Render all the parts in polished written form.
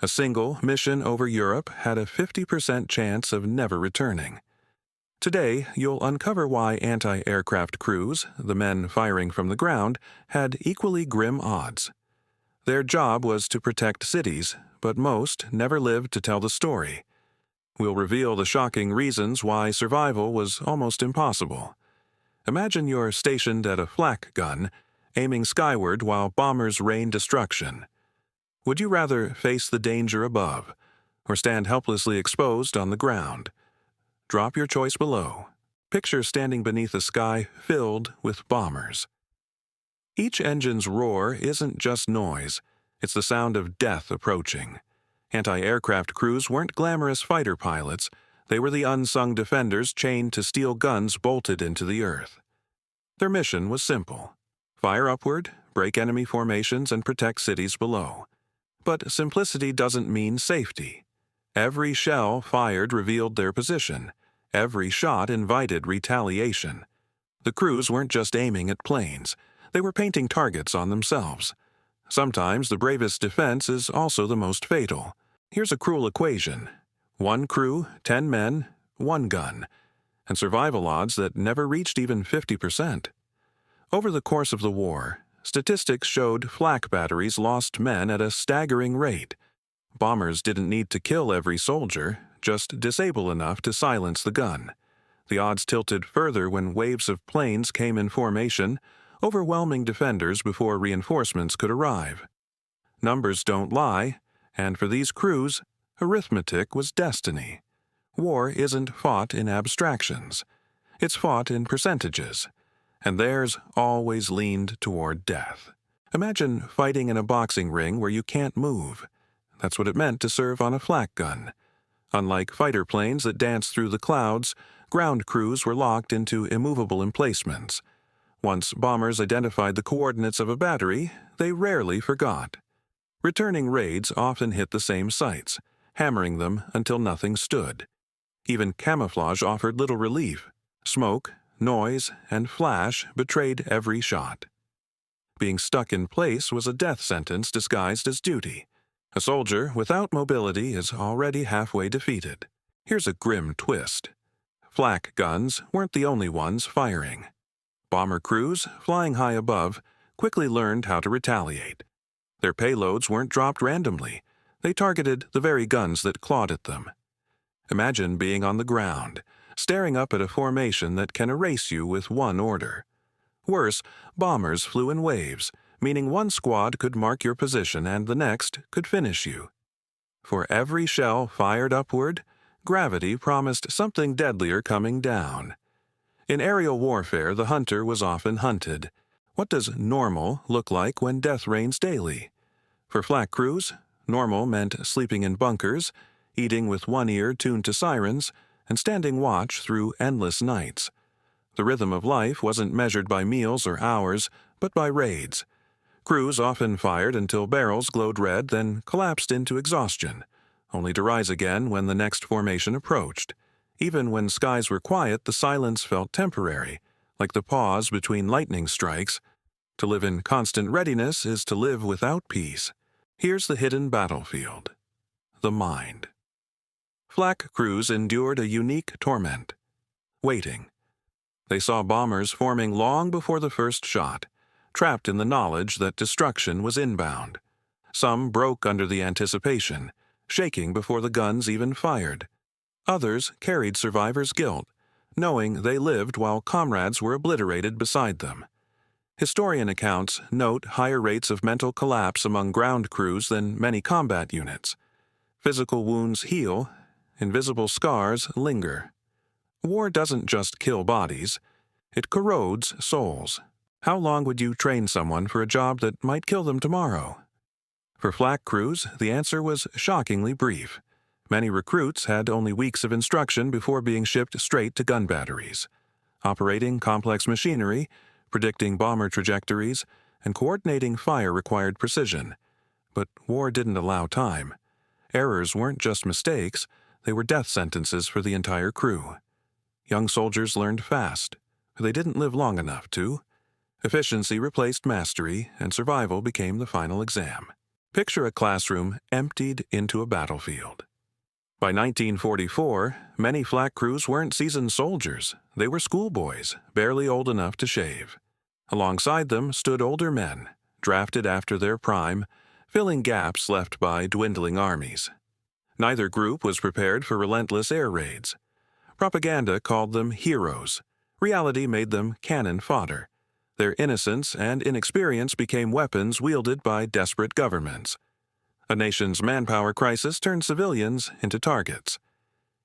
A single mission over Europe had a 50% chance of never returning. Today, you'll uncover why anti-aircraft crews, the men firing from the ground, had equally grim odds. Their job was to protect cities, but most never lived to tell the story. We'll reveal the shocking reasons why survival was almost impossible. Imagine you're stationed at a flak gun, aiming skyward while bombers rain destruction. Would you rather face the danger above, or stand helplessly exposed on the ground? Drop your choice below. Picture standing beneath a sky filled with bombers. Each engine's roar isn't just noise, it's the sound of death approaching. Anti-aircraft crews weren't glamorous fighter pilots, they were the unsung defenders chained to steel guns bolted into the earth. Their mission was simple: fire upward, break enemy formations, and protect cities below. But simplicity doesn't mean safety. Every shell fired revealed their position. Every shot invited retaliation. The crews weren't just aiming at planes. They were painting targets on themselves. Sometimes the bravest defense is also the most fatal. Here's a cruel equation: 1 crew, 10 men, 1 gun, and survival odds that never reached even 50%. Over the course of the war, statistics showed flak batteries lost men at a staggering rate. Bombers didn't need to kill every soldier, just disable enough to silence the gun. The odds tilted further when waves of planes came in formation, overwhelming defenders before reinforcements could arrive. Numbers don't lie, and for these crews, arithmetic was destiny. War isn't fought in abstractions. It's fought in percentages, and theirs always leaned toward death. Imagine fighting in a boxing ring where you can't move. That's what it meant to serve on a flak gun. Unlike fighter planes that dance through the clouds, ground crews were locked into immovable emplacements. Once bombers identified the coordinates of a battery, they rarely forgot. Returning raids often hit the same sites, hammering them until nothing stood. Even camouflage offered little relief. Smoke, noise, and flash betrayed every shot. Being stuck in place was a death sentence disguised as duty. A soldier without mobility is already halfway defeated. Here's a grim twist. Flak guns weren't the only ones firing. Bomber crews, flying high above, quickly learned how to retaliate. Their payloads weren't dropped randomly. They targeted the very guns that clawed at them. Imagine being on the ground, staring up at a formation that can erase you with one order. Worse, bombers flew in waves, meaning one squad could mark your position and the next could finish you. For every shell fired upward, gravity promised something deadlier coming down. In aerial warfare, the hunter was often hunted. What does normal look like when death reigns daily? For flak crews, normal meant sleeping in bunkers, eating with one ear tuned to sirens, and standing watch through endless nights. The rhythm of life wasn't measured by meals or hours, but by raids. Crews often fired until barrels glowed red, then collapsed into exhaustion, only to rise again when the next formation approached. Even when skies were quiet, the silence felt temporary, like the pause between lightning strikes. To live in constant readiness is to live without peace. Here's the hidden battlefield: the mind. Flak crews endured a unique torment: waiting. They saw bombers forming long before the first shot, trapped in the knowledge that destruction was inbound. Some broke under the anticipation, shaking before the guns even fired. Others carried survivor's guilt, knowing they lived while comrades were obliterated beside them. Historian accounts note higher rates of mental collapse among ground crews than many combat units. Physical wounds heal, invisible scars linger. War doesn't just kill bodies, it corrodes souls. How long would you train someone for a job that might kill them tomorrow? For flak crews, the answer was shockingly brief. Many recruits had only weeks of instruction before being shipped straight to gun batteries. Operating complex machinery, predicting bomber trajectories, and coordinating fire required precision. But war didn't allow time. Errors weren't just mistakes, they were death sentences for the entire crew. Young soldiers learned fast, but they didn't live long enough to. Efficiency replaced mastery, and survival became the final exam. Picture a classroom emptied into a battlefield. By 1944, many flak crews weren't seasoned soldiers. They were schoolboys, barely old enough to shave. Alongside them stood older men, drafted after their prime, filling gaps left by dwindling armies. Neither group was prepared for relentless air raids. Propaganda called them heroes. Reality made them cannon fodder. Their innocence and inexperience became weapons wielded by desperate governments. A nation's manpower crisis turned civilians into targets.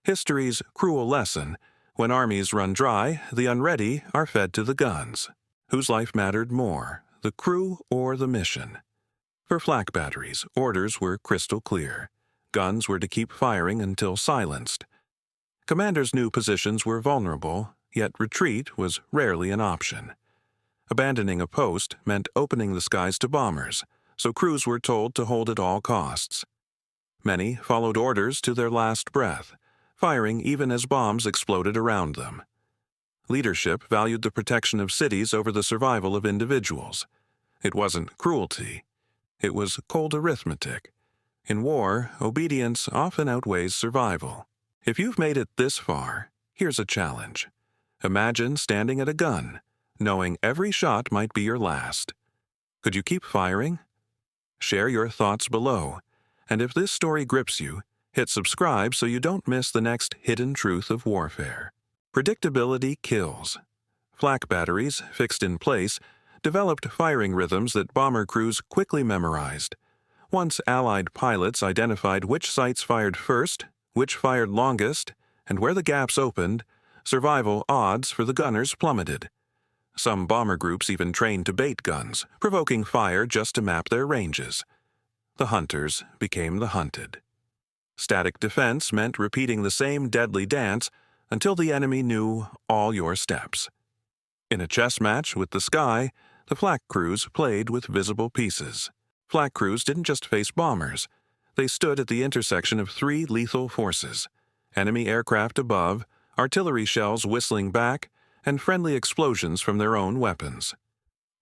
History's cruel lesson: when armies run dry, the unready are fed to the guns. Whose life mattered more, the crew or the mission? For flak batteries, orders were crystal clear. Guns were to keep firing until silenced. Commanders knew positions were vulnerable, yet retreat was rarely an option. Abandoning a post meant opening the skies to bombers, so crews were told to hold at all costs. Many followed orders to their last breath, firing even as bombs exploded around them. Leadership valued the protection of cities over the survival of individuals. It wasn't cruelty. It was cold arithmetic. In war, obedience often outweighs survival. If you've made it this far, here's a challenge. Imagine standing at a gun, knowing every shot might be your last. Could you keep firing? Share your thoughts below, and if this story grips you, hit subscribe so you don't miss the next hidden truth of warfare. Predictability kills. Flak batteries, fixed in place, developed firing rhythms that bomber crews quickly memorized. Once Allied pilots identified which sights fired first, which fired longest, and where the gaps opened, survival odds for the gunners plummeted. Some bomber groups even trained to bait guns, provoking fire just to map their ranges. The hunters became the hunted. Static defense meant repeating the same deadly dance until the enemy knew all your steps. In a chess match with the sky, the flak crews played with visible pieces. Flak crews didn't just face bombers. They stood at the intersection of three lethal forces: enemy aircraft above, artillery shells whistling back, and friendly explosions from their own weapons.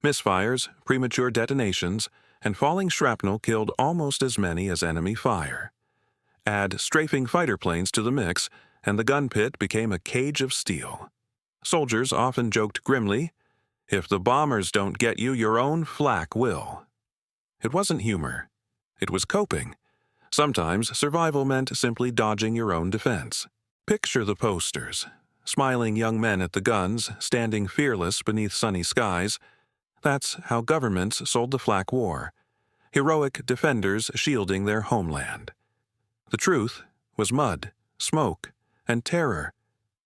Misfires, premature detonations, and falling shrapnel killed almost as many as enemy fire. Add strafing fighter planes to the mix, and the gun pit became a cage of steel. Soldiers often joked grimly, "If the bombers don't get you, your own flak will." It wasn't humor. It was coping. Sometimes survival meant simply dodging your own defense. Picture the posters. Smiling young men at the guns, standing fearless beneath sunny skies. That's how governments sold the flak war. Heroic defenders shielding their homeland. The truth was mud, smoke, and terror.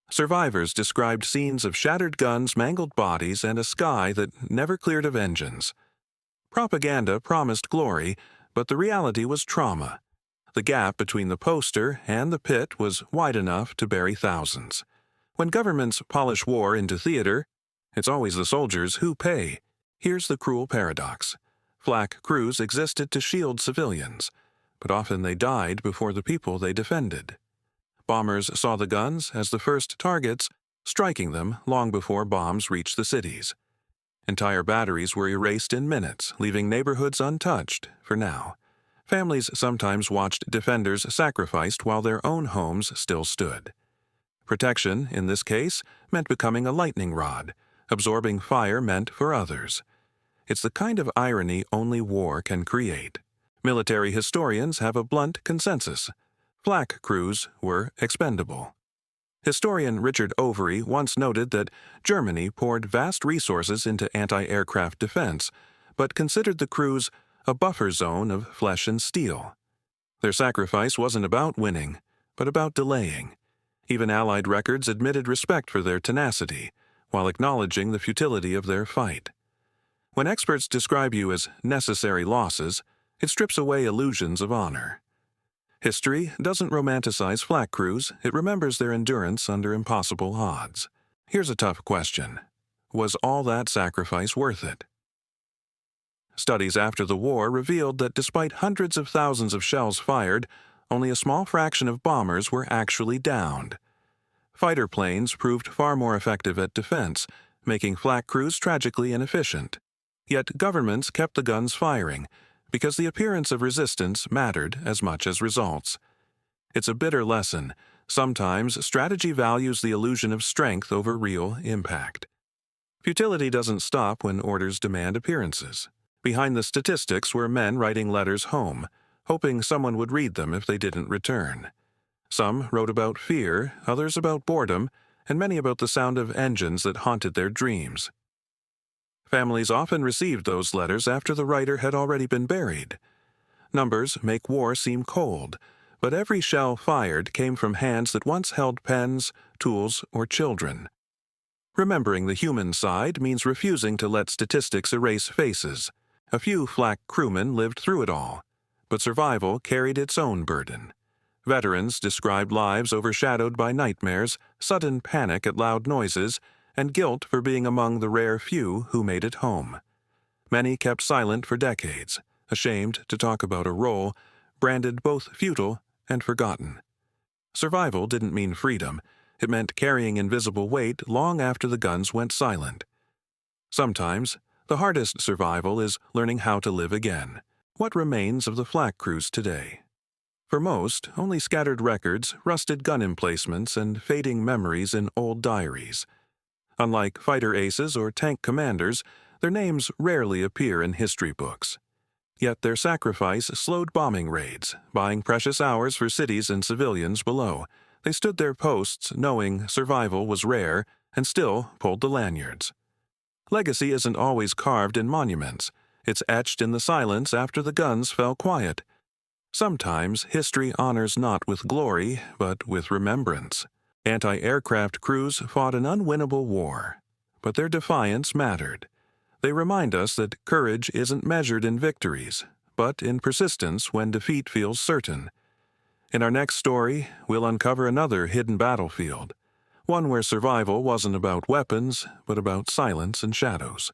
Survivors described scenes of shattered guns, mangled bodies, and a sky that never cleared of engines. Propaganda promised glory, but the reality was trauma. The gap between the poster and the pit was wide enough to bury thousands. When governments polish war into theater, it's always the soldiers who pay. Here's the cruel paradox. Flak crews existed to shield civilians, but often they died before the people they defended. Bombers saw the guns as the first targets, striking them long before bombs reached the cities. Entire batteries were erased in minutes, leaving neighborhoods untouched, for now. Families sometimes watched defenders sacrificed while their own homes still stood. Protection, in this case, meant becoming a lightning rod, absorbing fire meant for others. It's the kind of irony only war can create. Military historians have a blunt consensus. Flak crews were expendable. Historian Richard Overy once noted that Germany poured vast resources into anti-aircraft defense, but considered the crews a buffer zone of flesh and steel. Their sacrifice wasn't about winning, but about delaying. Even Allied records admitted respect for their tenacity, while acknowledging the futility of their fight. When experts describe you as necessary losses, it strips away illusions of honor. History doesn't romanticize flak crews, it remembers their endurance under impossible odds. Here's a tough question. Was all that sacrifice worth it? Studies after the war revealed that despite hundreds of thousands of shells fired, only a small fraction of bombers were actually downed. Fighter planes proved far more effective at defense, making flak crews tragically inefficient. Yet governments kept the guns firing, because the appearance of resistance mattered as much as results. It's a bitter lesson. Sometimes strategy values the illusion of strength over real impact. Futility doesn't stop when orders demand appearances. Behind the statistics were men writing letters home, hoping someone would read them if they didn't return. Some wrote about fear, others about boredom, and many about the sound of engines that haunted their dreams. Families often received those letters after the writer had already been buried. Numbers make war seem cold, but every shell fired came from hands that once held pens, tools, or children. Remembering the human side means refusing to let statistics erase faces. A few Flak crewmen lived through it all, but survival carried its own burden. Veterans described lives overshadowed by nightmares, sudden panic at loud noises, and guilt for being among the rare few who made it home. Many kept silent for decades, ashamed to talk about a role, branded both futile and forgotten. Survival didn't mean freedom. It meant carrying invisible weight long after the guns went silent. Sometimes, the hardest survival is learning how to live again. What remains of the Flak crews today? For most, only scattered records, rusted gun emplacements, and fading memories in old diaries. Unlike fighter aces or tank commanders, their names rarely appear in history books. Yet their sacrifice slowed bombing raids, buying precious hours for cities and civilians below. They stood their posts knowing survival was rare and still pulled the lanyards. Legacy isn't always carved in monuments. It's etched in the silence after the guns fell quiet. Sometimes history honors not with glory, but with remembrance. Anti-aircraft crews fought an unwinnable war, but their defiance mattered. They remind us that courage isn't measured in victories, but in persistence when defeat feels certain. In our next story, we'll uncover another hidden battlefield, one where survival wasn't about weapons, but about silence and shadows.